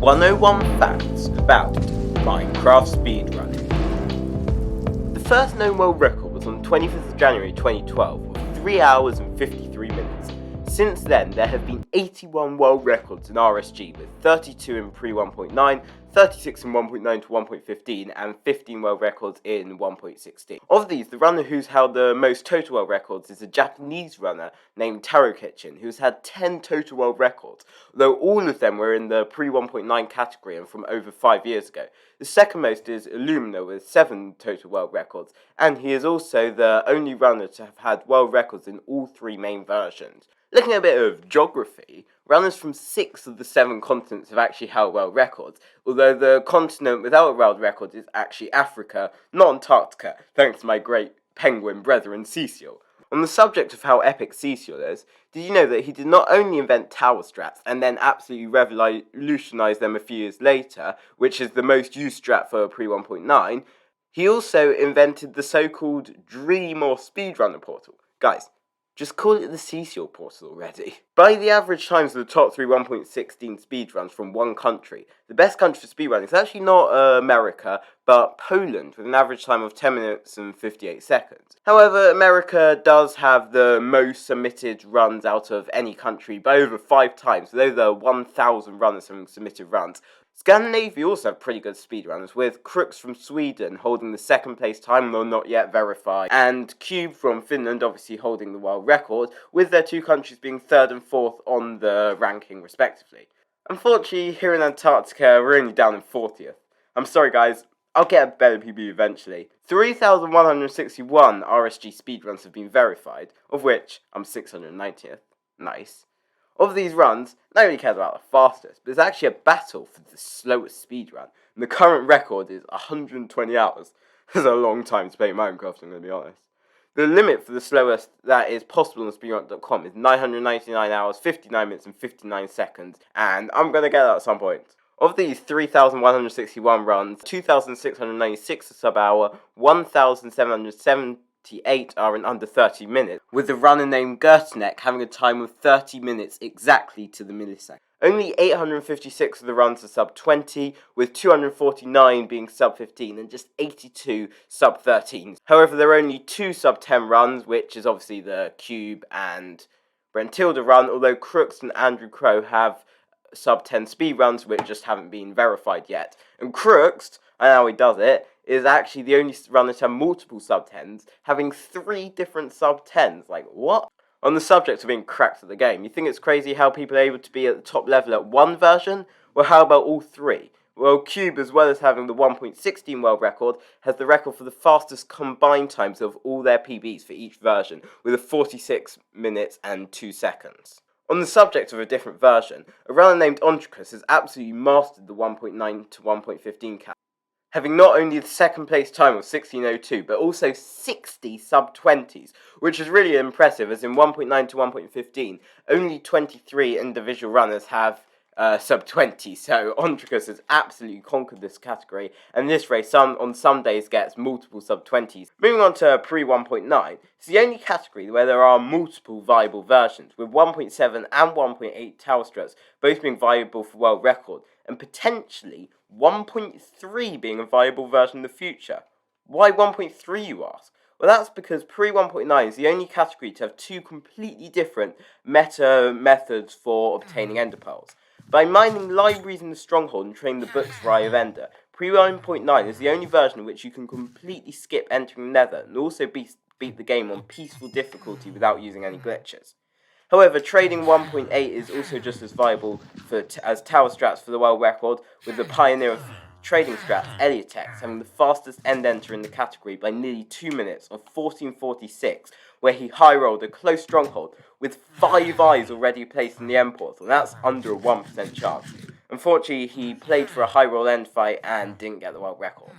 101 Facts about Minecraft Speedrunning. The first known world record was on 25th of January 2012 with 3 hours and 53 minutes. Since then, there have been 81 world records in RSG with 32 in pre-1.9, 36 in 1.9 to 1.15 and 15 world records in 1.16. Of these, the runner who's held the most total world records is a Japanese runner named Taro Kitchen, who's had 10 total world records, though all of them were in the pre-1.9 category and from over 5 years ago. The second most is LEMMiNO with 7 total world records, and he is also the only runner to have had world records in all 3 main versions. Looking at a bit of geography, runners from 6 of the 7 continents have actually held world records, although the continent without a world record is actually Africa, not Antarctica, thanks to my great penguin brethren Cecil. On the subject of how epic Cecil is, did you know that he did not only invent tower strats and then absolutely revolutionise them a few years later, which is the most used strat for pre-1.9, he also invented the so-called Dream or Speedrunner portal. Guys, just call it the Cecil portal already. By the average times of the top 3 1.16 speedruns from one country, the best country for speedrunning is actually not America, but Poland, with an average time of 10 minutes and 58 seconds. However, America does have the most submitted runs out of any country by over 5 times, with over 1,000 runners having submitted runs. Scandinavia also have pretty good speedrunners, with Crooks from Sweden holding the second place time, though not yet verified, and Cube from Finland obviously holding the world record, with their 2 countries being 3rd and 4th on the ranking respectively. Unfortunately, here in Antarctica, we're only down in 40th. I'm sorry guys, I'll get a better PB eventually. 3,161 RSG speedruns have been verified, of which I'm 690th. Nice. Of these runs, nobody cares about the fastest, but it's actually a battle for the slowest speedrun, and the current record is 120 hours. That's a long time to play Minecraft, I'm going to be honest. The limit for the slowest that is possible on speedrun.com is 999 hours, 59 minutes and 59 seconds, and I'm going to get that at some point. Of these 3,161 runs, 2,696 are sub-hour, 1,778 are in under 30 minutes, with the runner named Gertneck having a time of 30 minutes exactly to the millisecond. Only 856 of the runs are sub-20, with 249 being sub-15 and just 82 sub-13s. However, there are only 2 sub-10 runs, which is obviously the Cube and Brentilda run, although Crooks and Andrew Crow have sub-10 speed runs which just haven't been verified yet. And Crooks, I know how he does it, is actually the only runner to have multiple sub-10s, having 3 different sub-10s. Like, what? On the subject of being cracked at the game, you think it's crazy how people are able to be at the top level at one version? Well, how about all 3? Well, Cube, as well as having the 1.16 world record, has the record for the fastest combined times of all their PBs for each version, with a 46 minutes and 2 seconds. On the subject of a different version, a runner named Andronicus has absolutely mastered the 1.9 to 1.15 cap, having not only the second place time of 16:02, but also 60 sub-20s, which is really impressive, as in 1.9 to 1.15, only 23 individual runners have sub-20, so Andronicus has absolutely conquered this category, and this race on some days gets multiple sub-20s. Moving on to pre-1.9, it's the only category where there are multiple viable versions, with 1.7 and 1.8 tower struts both being viable for world record, and potentially 1.3 being a viable version in the future. Why 1.3, you ask? Well, that's because pre-1.9 is the only category to have 2 completely different meta methods for obtaining ender pearls. By mining libraries in the stronghold and training the books for Eye of Ender, pre-1.9 is the only version in which you can completely skip entering the nether and also beat the game on peaceful difficulty without using any glitches. However, trading 1.8 is also just as viable as tower strats for the world record, with the pioneer of trading strats, Eliotex, having the fastest end enter in the category by nearly 2 minutes of 14:46, where he high-rolled a close stronghold with 5 eyes already placed in the end portal, and that's under a 1% chance. Unfortunately, he played for a high-roll end fight and didn't get the world record.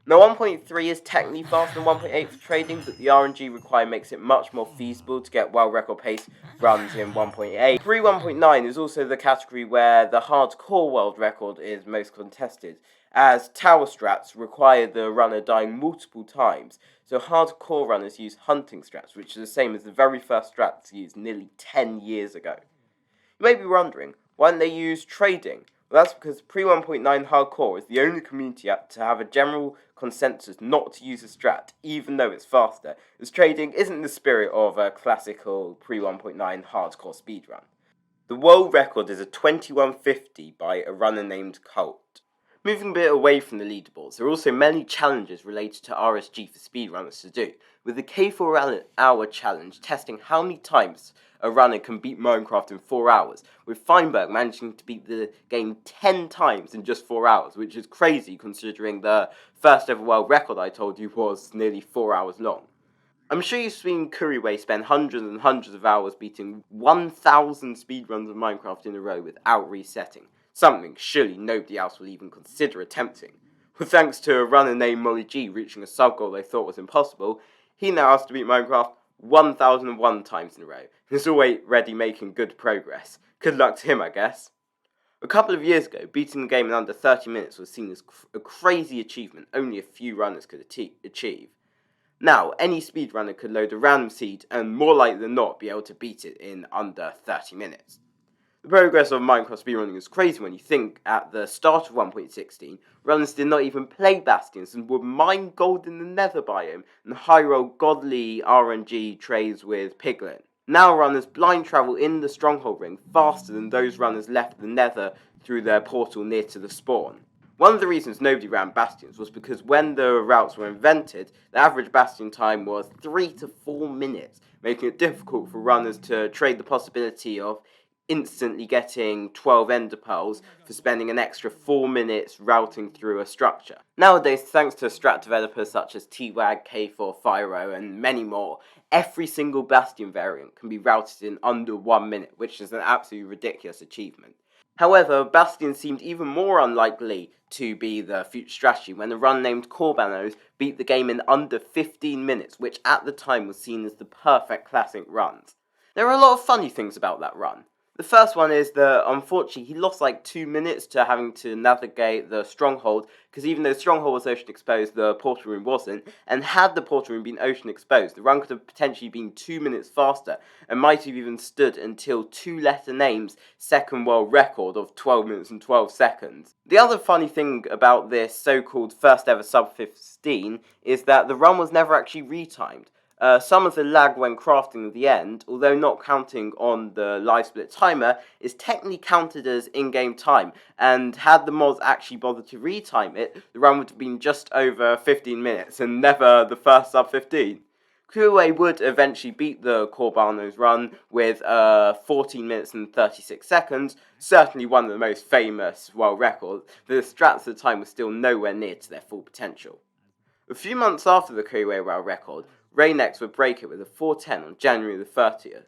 Now, 1.3 is technically faster than 1.8 for trading, but the RNG required makes it much more feasible to get world record pace runs in 1.8. Pre-1.9 is also the category where the hardcore world record is most contested, as tower strats require the runner dying multiple times, so hardcore runners use hunting strats, which is the same as the very first strats used nearly 10 years ago. You may be wondering, why don't they use trading? Well, that's because pre-1.9 hardcore is the only community app to have a general consensus not to use a strat, even though it's faster, as trading isn't the spirit of a classical pre-1.9 hardcore speedrun. The world record is a 2150 by a runner named Colt. Moving a bit away from the leaderboards, there are also many challenges related to RSG for speedrunners to do, with the K4-hour challenge testing how many times a runner can beat Minecraft in 4 hours, with Feinberg managing to beat the game 10 times in just 4 hours, which is crazy considering the first ever world record I told you was nearly 4 hours long. I'm sure you've seen Kuriway spend hundreds and hundreds of hours beating 1,000 speedruns of Minecraft in a row without resetting, something surely nobody else will even consider attempting. With thanks to a runner named Molly G reaching a sub-goal they thought was impossible, he now has to beat Minecraft 1,001 times in a row, and is already making good progress. Good luck to him, I guess. A couple of years ago, beating the game in under 30 minutes was seen as a crazy achievement only a few runners could achieve. Now, any speedrunner could load a random seed and more likely than not be able to beat it in under 30 minutes. The progress of Minecraft speedrunning is crazy when you think at the start of 1.16, runners did not even play Bastions and would mine gold in the Nether biome and high-roll godly RNG trades with Piglin. Now runners blind travel in the Stronghold ring faster than those runners left the Nether through their portal near to the spawn. One of the reasons nobody ran Bastions was because when the routes were invented, the average Bastion time was 3 to 4 minutes, making it difficult for runners to trade the possibility of instantly getting 12 ender pearls for spending an extra 4 minutes routing through a structure. Nowadays, thanks to strat developers such as TWAG, K4, Fyro, and many more, every single Bastion variant can be routed in under 1 minute, which is an absolutely ridiculous achievement. However, Bastion seemed even more unlikely to be the future strategy when a run named Corbanos beat the game in under 15 minutes, which at the time was seen as the perfect classic runs. There are a lot of funny things about that run. The first one is that, unfortunately, he lost like 2 minutes to having to navigate the Stronghold, because even though the Stronghold was ocean exposed, the portal room wasn't, and had the portal room been ocean exposed, the run could have potentially been 2 minutes faster, and might have even stood until two-letter names' second world record of 12 minutes and 12 seconds. The other funny thing about this so-called first ever sub-15 is that the run was never actually retimed. Some of the lag when crafting at the end, although not counting on the live split timer, is technically counted as in-game time, and had the mods actually bothered to retime it, the run would have been just over 15 minutes, and never the first sub-15. Kuriway would eventually beat the Corbanos run with 14 minutes and 36 seconds, certainly one of the most famous world records, but the strats at the time were still nowhere near to their full potential. A few months after the Kuriway world record, Raynex would break it with a 4:10 on January the 30th,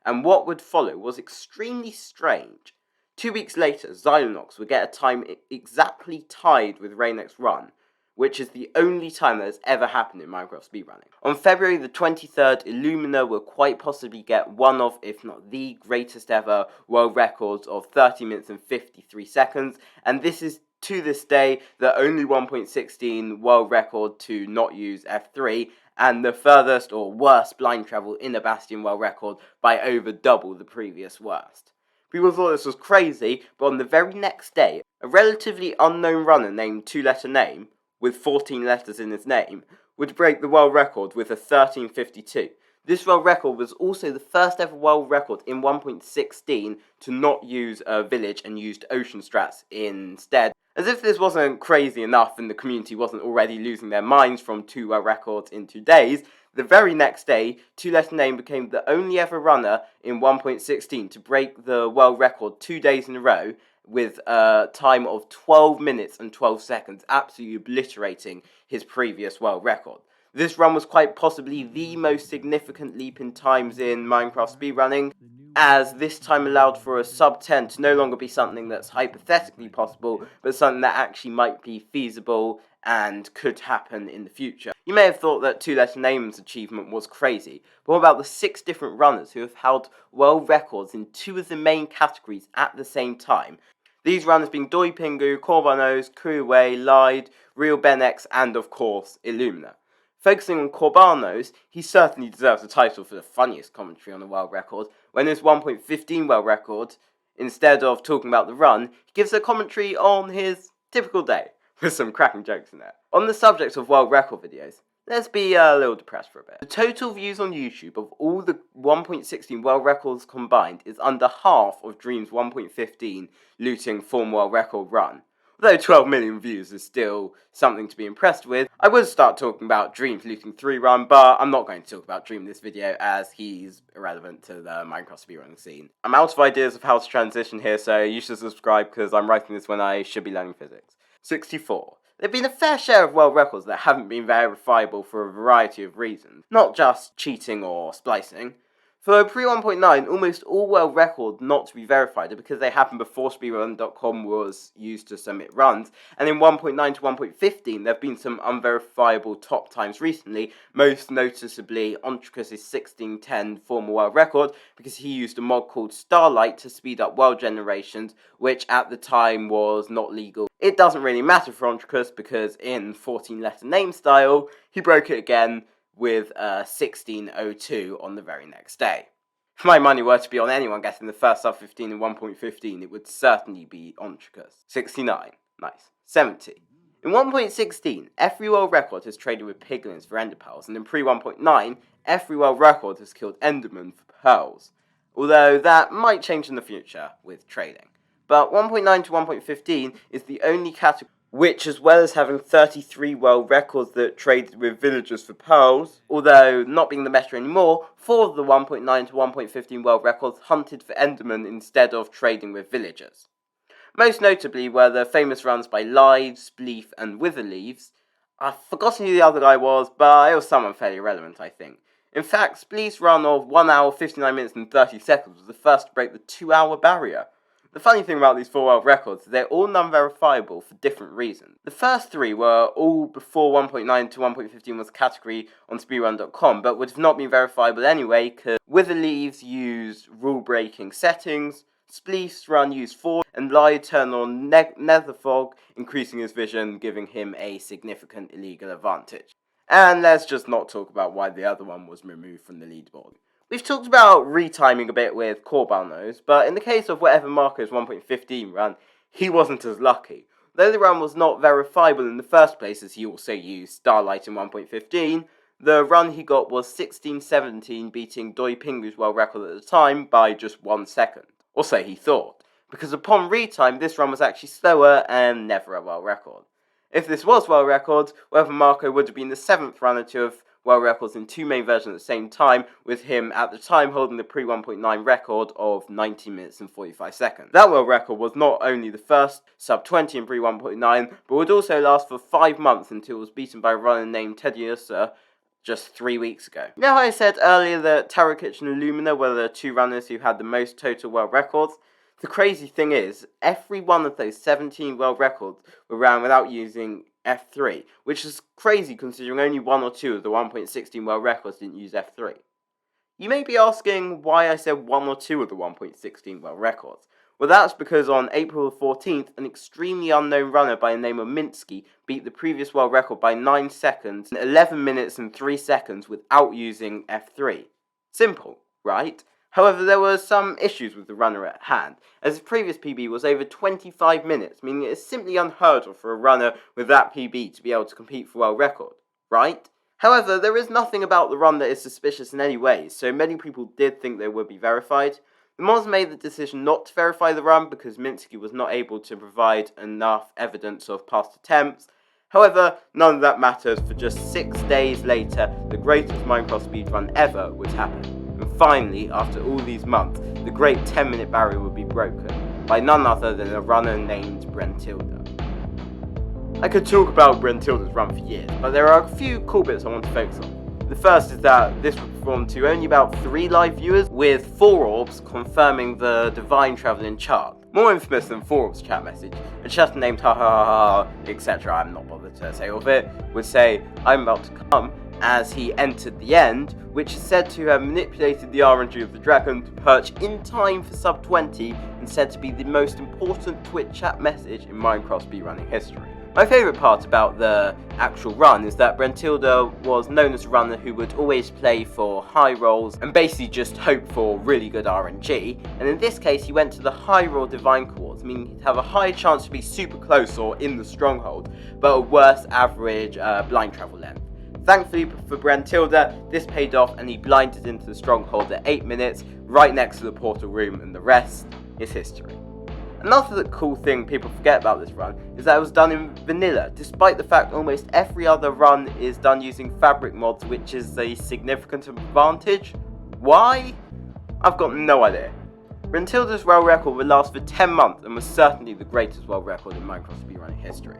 and what would follow was extremely strange. 2 weeks later, Xylonox would get a time exactly tied with Raynex's run, which is the only time that has ever happened in Minecraft speedrunning. On February the 23rd, LEMMiNO will quite possibly get one of, if not the greatest ever world records of 30 minutes and 53 seconds, and this is to this day the only 1.16 world record to not use F3, and the furthest or worst blind travel in a Bastion world record by over double the previous worst. People thought this was crazy, but on the very next day, a relatively unknown runner named two-letter name, with 14 letters in his name, would break the world record with a 13:52. This world record was also the first ever world record in 1.16 to not use a village and used ocean strats instead. As if this wasn't crazy enough and the community wasn't already losing their minds from 2 world records in 2 days, the very next day, two-letter name became the only ever runner in 1.16 to break the world record 2 days in a row with a time of 12 minutes and 12 seconds, absolutely obliterating his previous world record. This run was quite possibly the most significant leap in times in Minecraft speedrunning, as this time allowed for a sub-10 to no longer be something that's hypothetically possible, but something that actually might be feasible and could happen in the future. You may have thought that two-letter name's achievement was crazy, but what about the 6 different runners who have held world records in 2 of the main categories at the same time? These runners being Doi Pingu, Corbanos, Kuriway, Lied, Real Benex, and of course, LEMMiNO. Focusing on Corbanos, he certainly deserves the title for the funniest commentary on the world record, when his 1.15 world record Instead of talking about the run, he gives a commentary on his typical day, with some cracking jokes in there. On the subject of world record videos, let's be a little depressed for a bit. The total views on YouTube of all the 1.16 world records combined is under half of Dream's 1.15 looting form world record run. Although 12 million views is still something to be impressed with, I would start talking about Dream's looting 3 run, but I'm not going to talk about Dream in this video as he's irrelevant to the Minecraft speedrunning scene. I'm out of ideas of how to transition here, so you should subscribe because I'm writing this when I should be learning physics. 64. There have been a fair share of world records that haven't been verifiable for a variety of reasons, not just cheating or splicing. For pre-1.9, almost all world records not to be verified are because they happened before speedrun.com was used to submit runs, and in 1.9 to 1.15 there have been some unverifiable top times recently, most noticeably Andronicus' 1610 former world record, because he used a mod called Starlight to speed up world generations, which at the time was not legal. It doesn't really matter for Andronicus because in 14-letter name style, he broke it again with 1602 on the very next day. If my money were to be on anyone getting the first sub 15 in 1.15, it would certainly be Andronicus. 69. Nice. 70. In 1.16, every world record has traded with piglins for ender pearls, and in pre 1.9, every world record has killed endermen for pearls. Although that might change in the future with trading. But 1.9 to 1.15 is the only category which, as well as having 33 world records that traded with villagers for pearls, although not being the meta anymore, 4 of the 1.9 to 1.15 world records hunted for endermen instead of trading with villagers. Most notably were the famous runs by Lives, Spleef, and Witherleaves. I've forgotten who the other guy was, but it was someone fairly relevant, I think. In fact, Spleef's run of 1 hour, 59 minutes and 30 seconds was the first to break the 2-hour barrier. The funny thing about these 4 world records is they're all non-verifiable for different reasons. The first 3 were all before 1.9 to 1.15 was a category on speedrun.com, but would have not been verifiable anyway because Witherleaves used rule-breaking settings, Spleef's run used 4, and Lie turned on Nether Fog, increasing his vision, giving him a significant illegal advantage. And let's just not talk about why the other one was removed from the leaderboard. We've talked about retiming a bit with Corbalnos, but in the case of whatever Marco's 1.15 run, he wasn't as lucky. Though the run was not verifiable in the first place as he also used Starlight in 1.15, the run he got was 16:17, beating Doi Pingu's world record at the time by just 1 second. Or so he thought, because upon retime this run was actually slower and never a world record. If this was world record, whether Marco would have been the 7th runner to have world records in 2 main versions at the same time, with him at the time holding the pre-1.9 record of 19 minutes and 45 seconds. That world record was not only the first sub 20 in pre-1.9, but would also last for 5 months until it was beaten by a runner named Teddyusa just 3 weeks ago. You know how I said earlier that Tarot Kitchen and LEMMiNO were the 2 runners who had the most total world records? The crazy thing is, every one of those 17 world records were ran without using F3, which is crazy considering only 1 or 2 of the 1.16 world records didn't use F3. You may be asking why I said 1 or 2 of the 1.16 world records. Well, that's because on April 14th, an extremely unknown runner by the name of Minsky beat the previous world record by 9 seconds in 11 minutes and 3 seconds without using F3. Simple, right? However, there were some issues with the runner at hand, as his previous PB was over 25 minutes, meaning it is simply unheard of for a runner with that PB to be able to compete for world record, right? However, there is nothing about the run that is suspicious in any way, so many people did think they would be verified. The mods made the decision not to verify the run because Minsky was not able to provide enough evidence of past attempts. However, none of that matters, for just 6 days later, the greatest Minecraft speedrun ever would happen. And finally, after all these months, the great 10-minute barrier would be broken by none other than a runner named Brentilda. I could talk about Brentilda's run for years, but there are a few cool bits I want to focus on. The first is that this was performed to only about 3 live viewers, with 4 orbs confirming the Divine Travelling chart. More infamous than 4 orbs chat message, a chatter named ha ha ha ha, etc. I'm not bothered to say all of it, would say, "I'm about to come," as he entered the end, which is said to have manipulated the RNG of the dragon to perch in time for sub 20 and said to be the most important Twitch chat message in Minecraft speedrunning history. My favourite part about the actual run is that Brentilda was known as a runner who would always play for high rolls and basically just hope for really good RNG, and in this case he went to the high roll divine chords, meaning he'd have a high chance to be super close or in the stronghold, but a worse average blind travel length. Thankfully for Brentilda, this paid off and he blinded into the stronghold at 8 minutes, right next to the portal room, and the rest is history. Another cool thing people forget about this run is that it was done in vanilla, despite the fact almost every other run is done using fabric mods, which is a significant advantage. Why? I've got no idea. Brentilda's world record would last for 10 months and was certainly the greatest world record in Minecraft speedrunning history.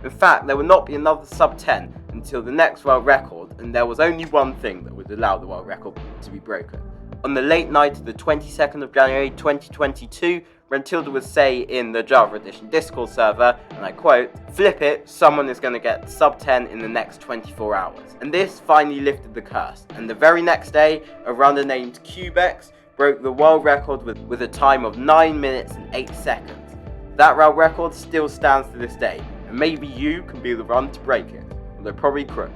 In fact, there would not be another sub 10 until the next world record, and there was only one thing that would allow the world record to be broken. On the late night of the 22nd of January 2022, Brentilda would say in the Java Edition Discord server, and I quote, "Flip it, someone is going to get sub 10 in the next 24 hours. And this finally lifted the curse, and the very next day, a runner named Cubex broke the world record with a time of 9 minutes and 8 seconds. That world record still stands to this day, and maybe you can be the one to break it, although probably Crook.